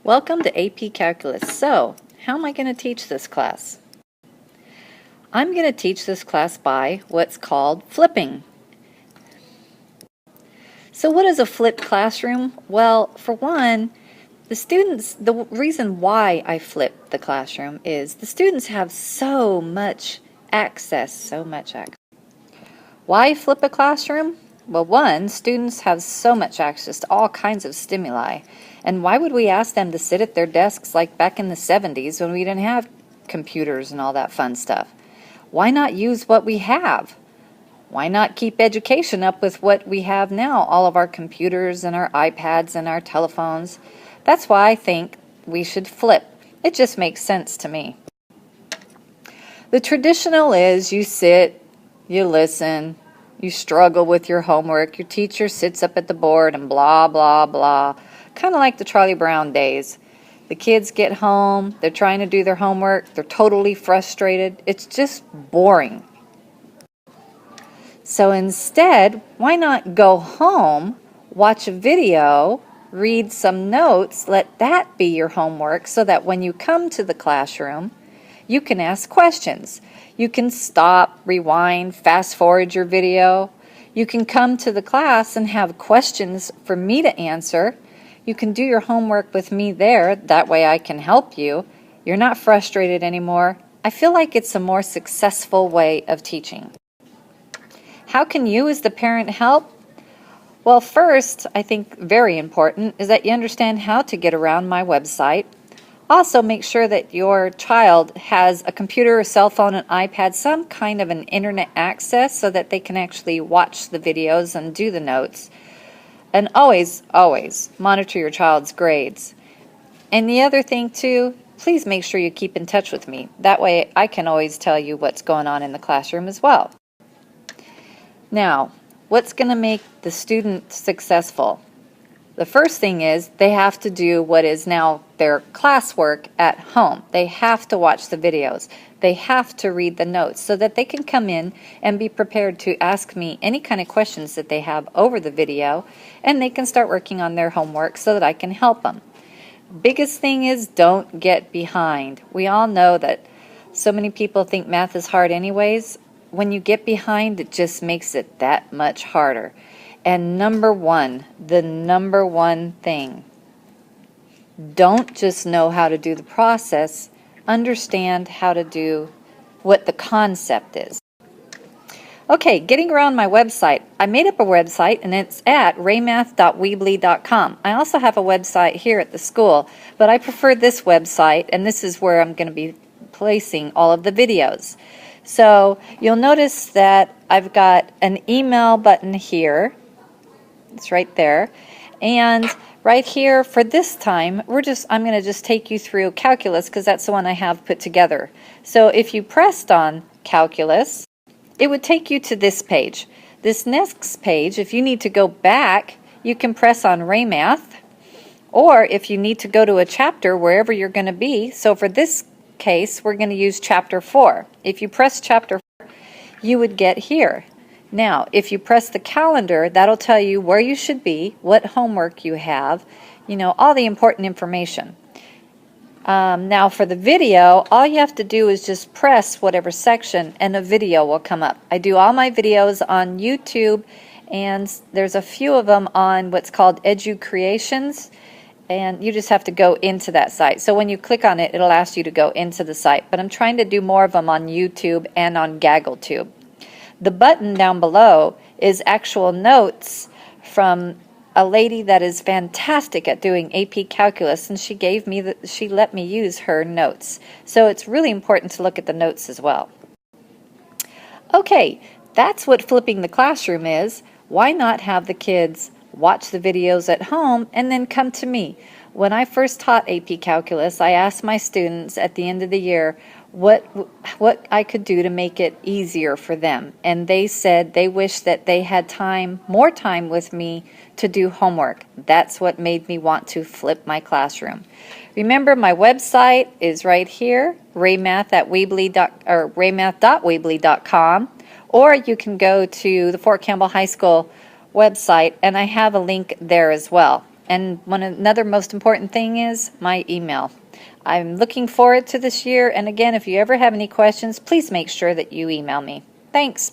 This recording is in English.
Welcome to AP Calculus. So, how am I going to teach this class? I'm going to teach this class by what's called flipping. So what is a flipped classroom? Well, for one, the reason why I flip the classroom is the students have so much access. Why flip a classroom? Well, one, students have so much access to all kinds of stimuli. And why would we ask them to sit at their desks like back in the 70s when we didn't have computers and all that fun stuff? Why not use what we have? Why not keep education up with what we have now, all of our computers and our iPads and our telephones? That's why I think we should flip. It just makes sense to me. The traditional is you sit, you listen, you struggle with your homework, your teacher sits up at the board and blah, blah, blah. Kind of like the Charlie Brown days. The kids get home, they're trying to do their homework, they're totally frustrated. It's just boring. So instead, why not go home, watch a video, read some notes, let that be your homework so that when you come to the classroom, you can ask questions. You can stop, rewind, fast forward your video. You can come to the class and have questions for me to answer. You can do your homework with me there. That way I can help you. You're not frustrated anymore. I feel like it's a more successful way of teaching. How can you as the parent help? Well, first, I think very important is that you understand how to get around my website. Also, make sure that your child has a computer, a cell phone, an iPad, some kind of an internet access so that they can actually watch the videos and do the notes. And always, always monitor your child's grades. And the other thing too, please make sure you keep in touch with me. That way I can always tell you what's going on in the classroom as well. Now, what's going to make the student successful? The first thing is they have to do what is now their classwork at home. They have to watch the videos. They have to read the notes so that they can come in and be prepared to ask me any kind of questions that they have over the video, and they can start working on their homework so that I can help them. Biggest thing is don't get behind. We all know that so many people think math is hard anyways. When you get behind, it just makes it that much harder. And the number one thing, don't just know how to do the process, understand how to do what the concept is. Okay, getting around my website. I made up a website and it's at raymath.weebly.com. I also have a website here at the school, but I prefer this website, and this is where I'm going to be placing all of the videos. So you'll notice that I've got an email button here. It's right there. And right here for this time, I'm going to just take you through calculus because that's the one I have put together. So if you pressed on calculus, it would take you to this page. This next page, if you need to go back, you can press on Raymath, or if you need to go to a chapter wherever you're going to be. So for this case, we're going to use chapter 4. If you press chapter 4, you would get here. Now, if you press the calendar, that'll tell you where you should be, what homework you have, all the important information. Now, for the video, all you have to do is just press whatever section and a video will come up. I do all my videos on YouTube, and there's a few of them on what's called Edu Creations, and you just have to go into that site. So when you click on it, it'll ask you to go into the site. But I'm trying to do more of them on YouTube and on GaggleTube. The button down below is actual notes from a lady that is fantastic at doing AP Calculus, and she let me use her notes. So it's really important to look at the notes as well. Okay, that's what flipping the classroom is. Why not have the kids watch the videos at home and then come to me? When I first taught AP Calculus, I asked my students at the end of the year what I could do to make it easier for them. And they said they wished that they had more time with me to do homework. That's what made me want to flip my classroom. Remember, my website is right here, raymath.weebly.com, or you can go to the Fort Campbell High School website, and I have a link there as well. And another most important thing is my email. I'm looking forward to this year. And again, if you ever have any questions, please make sure that you email me. Thanks.